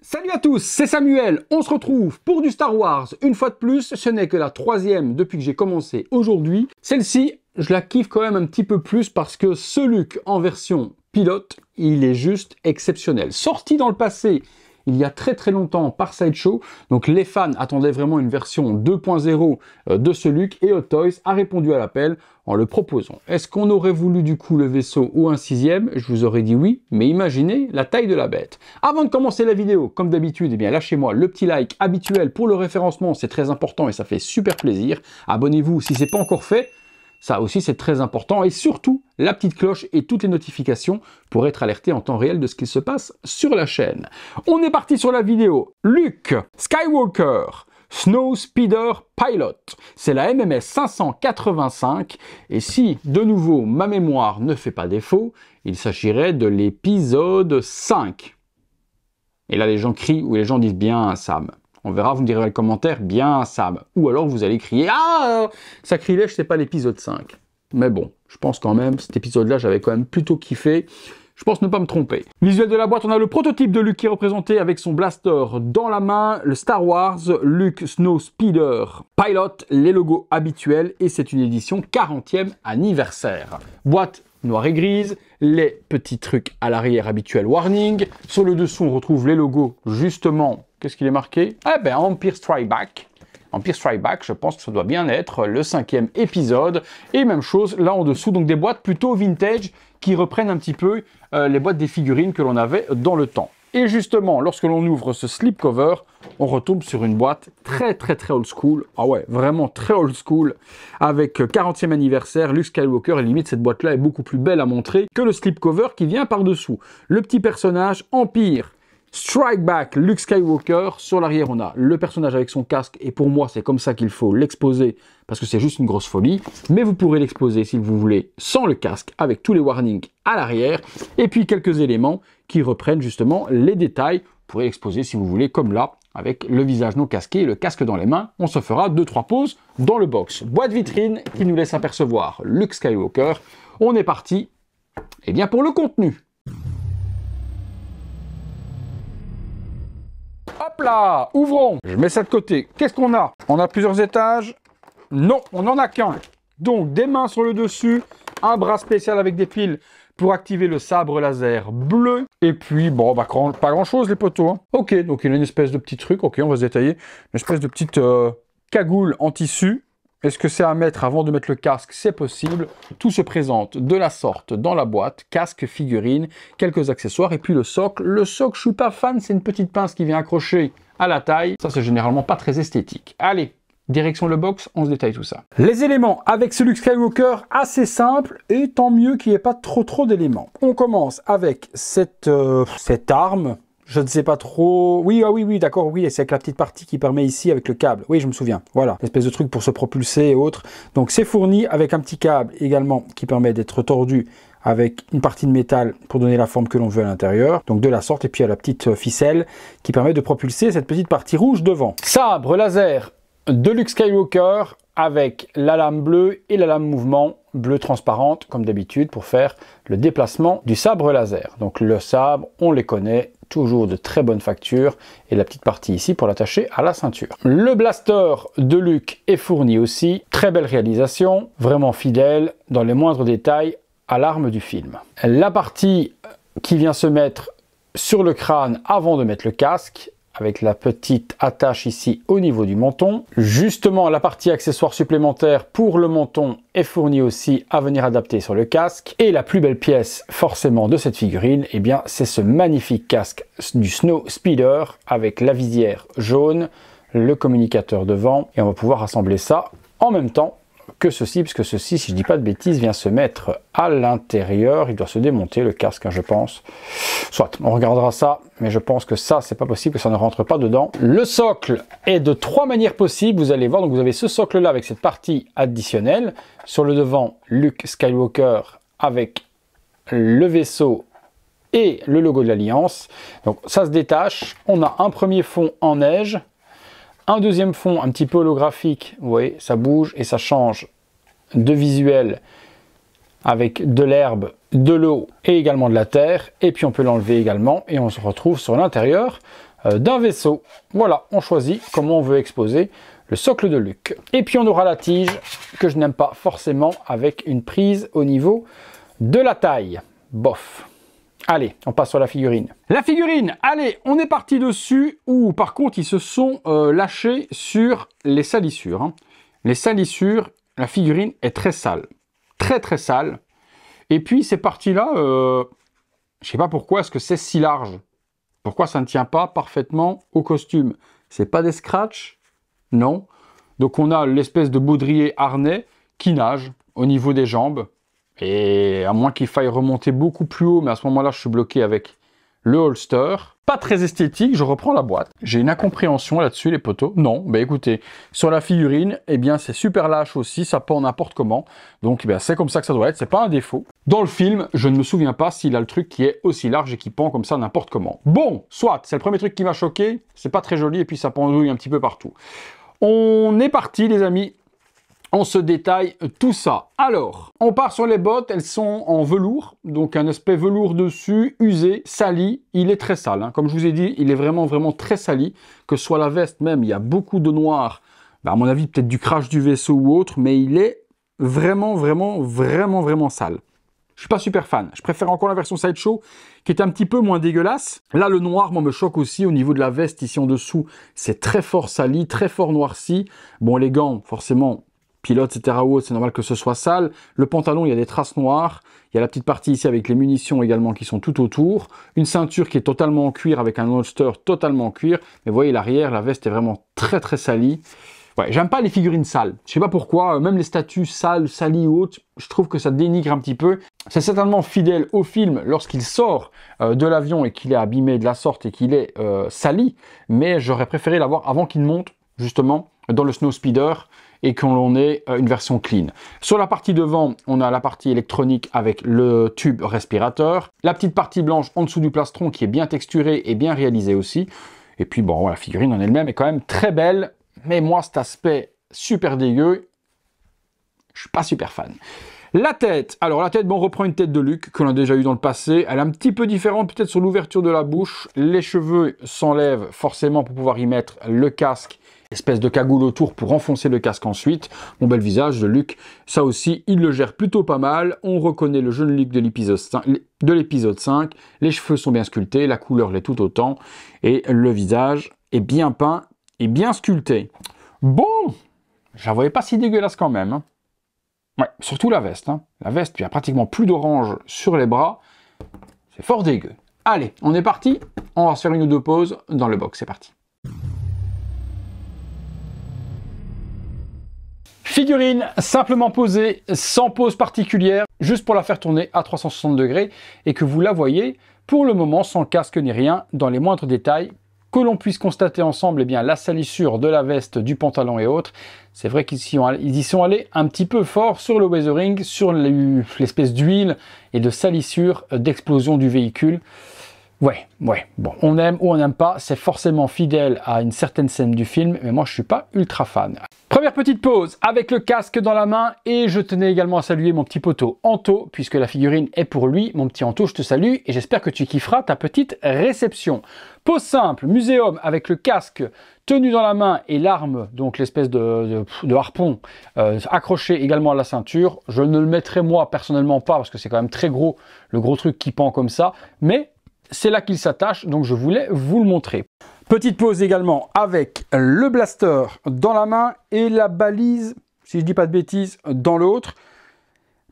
Salut à tous, c'est Samuel, on se retrouve pour du Star Wars. Une fois de plus, ce n'est que la troisième depuis que j'ai commencé aujourd'hui. Celle-ci, je la kiffe quand même un petit peu plus parce que ce Luke en version pilote, il est juste exceptionnel. Sorti dans le passé, il y a très longtemps par Sideshow, donc les fans attendaient vraiment une version 2.0 de ce Luke et Hot Toys a répondu à l'appel en le proposant. Est-ce qu'on aurait voulu du coup le vaisseau ou un 6e? Je vous aurais dit oui, mais imaginez la taille de la bête. Avant de commencer la vidéo, comme d'habitude, eh bien lâchez-moi le petit like habituel pour le référencement, c'est très important et ça fait super plaisir. Abonnez-vous si ce n'est pas encore fait. Ça aussi, c'est très important. Et surtout, la petite cloche et toutes les notifications pour être alerté en temps réel de ce qui se passe sur la chaîne. On est parti sur la vidéo. Luke Skywalker, Snow Speeder Pilot. C'est la MMS 585. Et si, de nouveau, ma mémoire ne fait pas défaut, il s'agirait de l'épisode 5. Et là, les gens crient ou les gens disent bien Sam. On verra, vous me direz dans les commentaires, bien Sam. Ou alors vous allez crier, ah, sacrilège, c'est pas l'épisode 5. Mais bon, je pense quand même, cet épisode-là, j'avais quand même plutôt kiffé. Je pense ne pas me tromper. Visuel de la boîte, on a le prototype de Luke qui est représenté avec son blaster dans la main, le Star Wars, Luke Snow Speeder Pilot, les logos habituels, et c'est une édition 40e anniversaire. Boîte noire et grise, les petits trucs à l'arrière habituels warning. Sur le dessous, on retrouve les logos, justement. Qu'est-ce qu'il est marqué? Eh ben, Empire Strike Back. Empire Strike Back, je pense que ça doit bien être le 5e épisode. Et même chose là en dessous, donc des boîtes plutôt vintage qui reprennent un petit peu les boîtes des figurines que l'on avait dans le temps. Et justement, lorsque l'on ouvre ce slipcover, on retombe sur une boîte très old school. Ah ouais, vraiment très old school. Avec 40e anniversaire, Luke Skywalker. Et limite, cette boîte-là est beaucoup plus belle à montrer que le slipcover qui vient par-dessous. Le petit personnage, Empire Strike Back, Luke Skywalker. Sur l'arrière, on a le personnage avec son casque. Et pour moi, c'est comme ça qu'il faut l'exposer. Parce que c'est juste une grosse folie. Mais vous pourrez l'exposer, si vous voulez, sans le casque, avec tous les warnings à l'arrière. Et puis, quelques éléments qui reprennent justement les détails. Vous pourrez l'exposer, si vous voulez, comme là, avec le visage non casqué et le casque dans les mains. On se fera 2-3 poses dans le box. Boîte vitrine qui nous laisse apercevoir Luke Skywalker. On est parti, eh bien, pour le contenu. Hop là, ouvrons. Je mets ça de côté. Qu'est-ce qu'on a? On a plusieurs étages. Non, on n'en a qu'un. Donc, des mains sur le dessus, un bras spécial avec des piles pour activer le sabre laser bleu. Et puis, bon, bah, pas grand-chose, les poteaux. Hein. Ok, donc il y a une espèce de petit truc. Ok, on va se détailler. Une espèce de petite cagoule en tissu. Est-ce que c'est à mettre avant de mettre le casque? C'est possible. Tout se présente de la sorte dans la boîte. Casque, figurine, quelques accessoires. Et puis le socle. Le socle, je suis pas fan. C'est une petite pince qui vient accrocher à la taille. Ça, c'est généralement pas très esthétique. Allez, direction le box, on se détaille tout ça. Les éléments avec ce Luke Skywalker, assez simple. Et tant mieux qu'il n'y ait pas trop d'éléments. On commence avec cette arme. Je ne sais pas trop... Oui, d'accord, oui, c'est avec la petite partie qui permet ici avec le câble. Oui, je me souviens. Voilà, espèce de truc pour se propulser et autres. Donc, c'est fourni avec un petit câble également qui permet d'être tordu avec une partie de métal pour donner la forme que l'on veut à l'intérieur. Donc, de la sorte. Et puis, il y a la petite ficelle qui permet de propulser cette petite partie rouge devant. Sabre laser de Luke Skywalker avec la lame bleue et la lame mouvement bleu transparente, comme d'habitude, pour faire le déplacement du sabre laser. Donc, le sabre, on les connaît. Toujours de très bonne facture, et la petite partie ici pour l'attacher à la ceinture. Le blaster de Luke est fourni aussi, très belle réalisation, vraiment fidèle dans les moindres détails à l'arme du film. La partie qui vient se mettre sur le crâne avant de mettre le casque, avec la petite attache ici au niveau du menton. Justement, la partie accessoire supplémentaire pour le menton est fournie aussi à venir adapter sur le casque. Et la plus belle pièce forcément de cette figurine, eh bien, c'est ce magnifique casque du Snow Speeder avec la visière jaune, le communicateur devant. Et on va pouvoir assembler ça en même temps que ceci, puisque ceci, si je dis pas de bêtises, vient se mettre à l'intérieur. Il doit se démonter, le casque, hein, je pense. Soit, on regardera ça, mais je pense que ça, c'est pas possible, que ça ne rentre pas dedans. Le socle est de 3 manières possibles, vous allez voir. Donc, vous avez ce socle-là avec cette partie additionnelle. Sur le devant, Luke Skywalker avec le vaisseau et le logo de l'Alliance. Donc, ça se détache. On a un premier fond en neige. Un deuxième fond un petit peu holographique, vous voyez, ça bouge et ça change de visuel avec de l'herbe, de l'eau et également de la terre. Et puis on peut l'enlever également et on se retrouve sur l'intérieur d'un vaisseau. Voilà, on choisit comment on veut exposer le socle de Luke. Et puis on aura la tige, que je n'aime pas forcément, avec une prise au niveau de la taille. Bof. Allez, on passe sur la figurine. La figurine, allez, on est parti dessus. Ouh, par contre, ils se sont lâchés sur les salissures. Hein. Les salissures, la figurine est très sale. Très, très sale. Et puis, ces parties-là, je sais pas pourquoi, est-ce que c'est si large? Pourquoi ça ne tient pas parfaitement au costume? C'est pas des scratchs? Non. Donc, on a l'espèce de baudrier harnais qui nage au niveau des jambes. Et à moins qu'il faille remonter beaucoup plus haut, mais à ce moment-là, je suis bloqué avec le holster. Pas très esthétique, je reprends la boîte. J'ai une incompréhension là-dessus, les poteaux. Non, bah écoutez, sur la figurine, eh bien, c'est super lâche aussi, ça pend n'importe comment. Donc, eh c'est comme ça que ça doit être, c'est pas un défaut. Dans le film, je ne me souviens pas s'il a le truc qui est aussi large et qui pend comme ça n'importe comment. Bon, soit, c'est le premier truc qui m'a choqué, c'est pas très joli et puis ça pendouille un petit peu partout. On est parti, les amis. On se détaille tout ça. Alors, on part sur les bottes, elles sont en velours, donc un aspect velours dessus, usé, sali. Il est très sale, hein. Comme je vous ai dit, il est vraiment, vraiment très sali. Que ce soit la veste même, il y a beaucoup de noir. À mon avis, peut-être du crash du vaisseau ou autre, mais il est vraiment, vraiment, vraiment, vraiment sale. Je suis pas super fan. Je préfère encore la version Sideshow, qui est un petit peu moins dégueulasse. Là, le noir, moi, me choque aussi au niveau de la veste, ici en dessous. C'est très fort sali, très fort noirci. Bon, les gants, forcément, pilote, etc. c'est normal que ce soit sale. Le pantalon, il y a des traces noires. Il y a la petite partie ici avec les munitions également qui sont tout autour. Une ceinture qui est totalement en cuir avec un holster totalement en cuir. Mais vous voyez, l'arrière, la veste est vraiment très, très salie. Ouais, j'aime pas les figurines sales. Je sais pas pourquoi, même les statues sales, salies ou autres, je trouve que ça dénigre un petit peu. C'est certainement fidèle au film lorsqu'il sort de l'avion et qu'il est abîmé de la sorte et qu'il est sali. Mais j'aurais préféré l'avoir avant qu'il ne monte, justement, dans le Snowspeeder, et qu'on ait une version clean. Sur la partie devant, on a la partie électronique avec le tube respirateur, la petite partie blanche en dessous du plastron qui est bien texturée et bien réalisée aussi. Et puis bon, la figurine en elle-même est quand même très belle, mais moi cet aspect super dégueu, je suis pas super fan. La tête, alors la tête, bon, on reprend une tête de Luke qu'on a déjà eu dans le passé. Elle est un petit peu différente peut-être sur l'ouverture de la bouche. Les cheveux s'enlèvent forcément pour pouvoir y mettre le casque, espèce de cagoule autour pour enfoncer le casque ensuite. Mon bel visage de Luke, ça aussi, il le gère plutôt pas mal. On reconnaît le jeune Luke de l'épisode 5. Les cheveux sont bien sculptés, la couleur l'est tout autant. Et le visage est bien peint et bien sculpté. Bon, je la voyais pas si dégueulasse quand même, hein. Ouais, surtout la veste. Hein. La veste, il y a pratiquement plus d'orange sur les bras. C'est fort dégueu. Allez, on est parti. On va se faire une ou deux pauses dans le box. C'est parti. Figurine simplement posée, sans pose particulière, juste pour la faire tourner à 360 degrés et que vous la voyez pour le moment sans casque ni rien, dans les moindres détails, que l'on puisse constater ensemble bien, la salissure de la veste, du pantalon et autres. C'est vrai qu'ils y sont allés un petit peu fort sur le weathering, sur l'espèce d'huile et de salissure d'explosion du véhicule. Ouais, bon, on aime ou on n'aime pas, c'est forcément fidèle à une certaine scène du film, mais moi je suis pas ultra fan. Première petite pause avec le casque dans la main et je tenais également à saluer mon petit poteau Anto, puisque la figurine est pour lui. Mon petit Anto, je te salue et j'espère que tu kifferas ta petite réception. Pause simple, muséum avec le casque tenu dans la main et l'arme, donc l'espèce de harpon accroché également à la ceinture. Je ne le mettrai moi personnellement pas parce que c'est quand même très gros, le gros truc qui pend comme ça, mais c'est là qu'il s'attache, donc je voulais vous le montrer. Petite pause également avec le blaster dans la main et la balise, si je dis pas de bêtises, dans l'autre.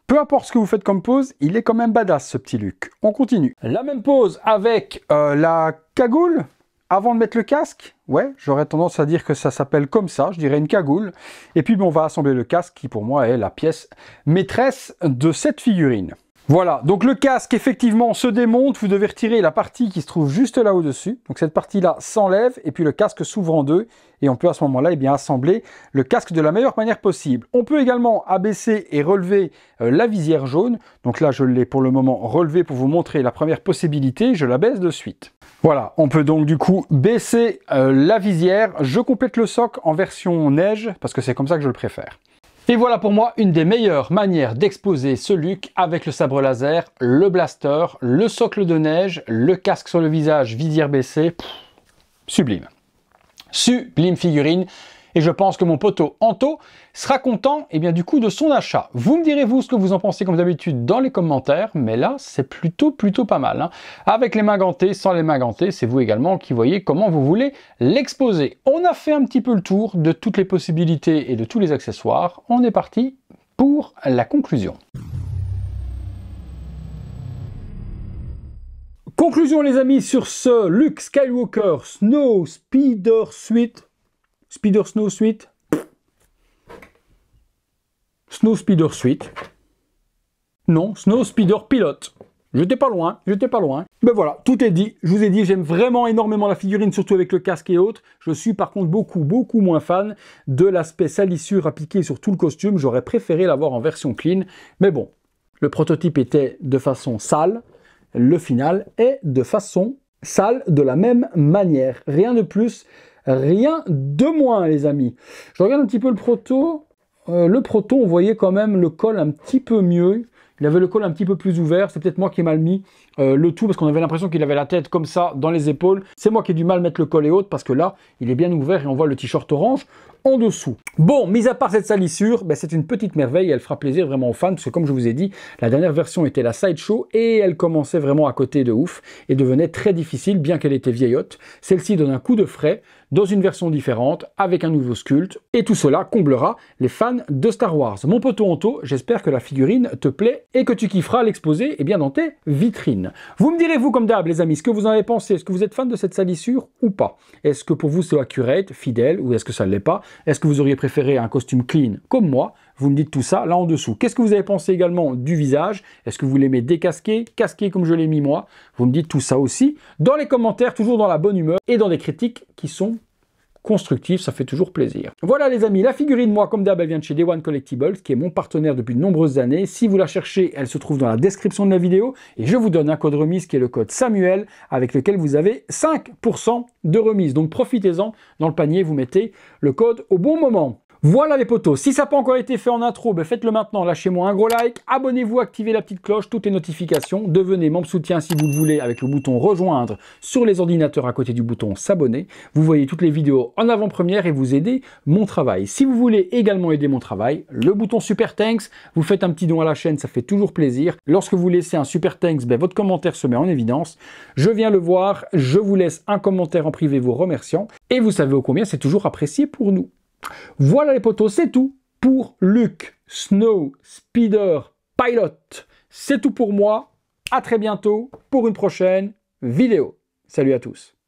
Peu importe ce que vous faites comme pose, il est quand même badass ce petit Luke. On continue. La même pose avec la cagoule avant de mettre le casque. Ouais, j'aurais tendance à dire que ça s'appelle comme ça, je dirais une cagoule. Et puis on va assembler le casque qui pour moi est la pièce maîtresse de cette figurine. Voilà, donc le casque effectivement se démonte, vous devez retirer la partie qui se trouve juste là au-dessus. Donc cette partie-là s'enlève et puis le casque s'ouvre en deux et on peut à ce moment-là assembler le casque de la meilleure manière possible. On peut également abaisser et relever la visière jaune. Donc là je l'ai pour le moment relevé pour vous montrer la première possibilité, je la baisse de suite. Voilà, on peut donc du coup baisser la visière. Je complète le socle en version neige parce que c'est comme ça que je le préfère. Et voilà pour moi une des meilleures manières d'exposer ce Luke avec le sabre laser, le blaster, le socle de neige, le casque sur le visage, visière baissée. sublime. Sublime figurine. Et je pense que mon poteau Anto sera content du coup de son achat. Vous me direz vous ce que vous en pensez comme d'habitude dans les commentaires, mais là c'est plutôt pas mal. Hein. Avec les mains gantées, sans les mains gantées, c'est vous également qui voyez comment vous voulez l'exposer. On a fait un petit peu le tour de toutes les possibilités et de tous les accessoires. On est parti pour la conclusion. Conclusion les amis sur ce Luke Skywalker Snow Speeder Suite. Speeder Snow Suite. Snow Speeder Suite. Non, Snow Speeder Pilote. J'étais pas loin. Ben voilà, tout est dit. Je vous ai dit, j'aime vraiment énormément la figurine, surtout avec le casque et autres. Je suis par contre beaucoup moins fan de l'aspect salissure appliqué sur tout le costume. J'aurais préféré l'avoir en version clean. Mais bon, le prototype était de façon sale. Le final est de façon sale de la même manière. Rien de plus. Rien de moins, les amis. Je regarde un petit peu le proto. On voyait quand même le col un petit peu mieux. Il avait le col un petit peu plus ouvert. C'est peut-être moi qui ai mal mis le tout parce qu'on avait l'impression qu'il avait la tête comme ça dans les épaules. C'est moi qui ai du mal à mettre le col et autres parce que là, il est bien ouvert et on voit le t-shirt orange en dessous. Bon, mis à part cette salissure, c'est une petite merveille. Elle fera plaisir vraiment aux fans parce que comme je vous ai dit, la dernière version était la Sideshow et elle commençait vraiment à côté de ouf et devenait très difficile bien qu'elle était vieillotte. Celle-ci donne un coup de frais dans une version différente, avec un nouveau sculpte, et tout cela comblera les fans de Star Wars. Mon poteau Anto, j'espère que la figurine te plaît et que tu kifferas l'exposer dans tes vitrines. Vous me direz, vous comme d'hab les amis, ce que vous en avez pensé. Est-ce que vous êtes fan de cette salissure ou pas? Est-ce que pour vous c'est accurate, fidèle, ou est-ce que ça ne l'est pas? Est-ce que vous auriez préféré un costume clean comme moi? Vous me dites tout ça là en dessous. Qu'est-ce que vous avez pensé également du visage? Est-ce que vous l'aimez décasqué, casqué comme je l'ai mis moi? Vous me dites tout ça aussi dans les commentaires, toujours dans la bonne humeur et dans des critiques qui sont constructives, ça fait toujours plaisir. Voilà les amis, la figurine, moi comme d'hab, elle vient de chez Day One Collectibles, qui est mon partenaire depuis de nombreuses années. Si vous la cherchez, elle se trouve dans la description de la vidéo et je vous donne un code remise qui est le code Samuel, avec lequel vous avez 5% de remise. Donc profitez-en, dans le panier, vous mettez le code au bon moment. Voilà les potos, si ça n'a pas encore été fait en intro, faites-le maintenant, lâchez-moi un gros like, abonnez-vous, activez la petite cloche, toutes les notifications, devenez membre soutien si vous le voulez avec le bouton rejoindre sur les ordinateurs à côté du bouton s'abonner. Vous voyez toutes les vidéos en avant-première et vous aidez mon travail. Si vous voulez également aider mon travail, le bouton Super Thanks, vous faites un petit don à la chaîne, ça fait toujours plaisir. Lorsque vous laissez un Super Thanks, votre commentaire se met en évidence. Je viens le voir, je vous laisse un commentaire en privé vous remerciant et vous savez ô combien c'est toujours apprécié pour nous. Voilà les potos, c'est tout pour Luke Snow Speeder Pilot. C'est tout pour moi. À très bientôt pour une prochaine vidéo. Salut à tous.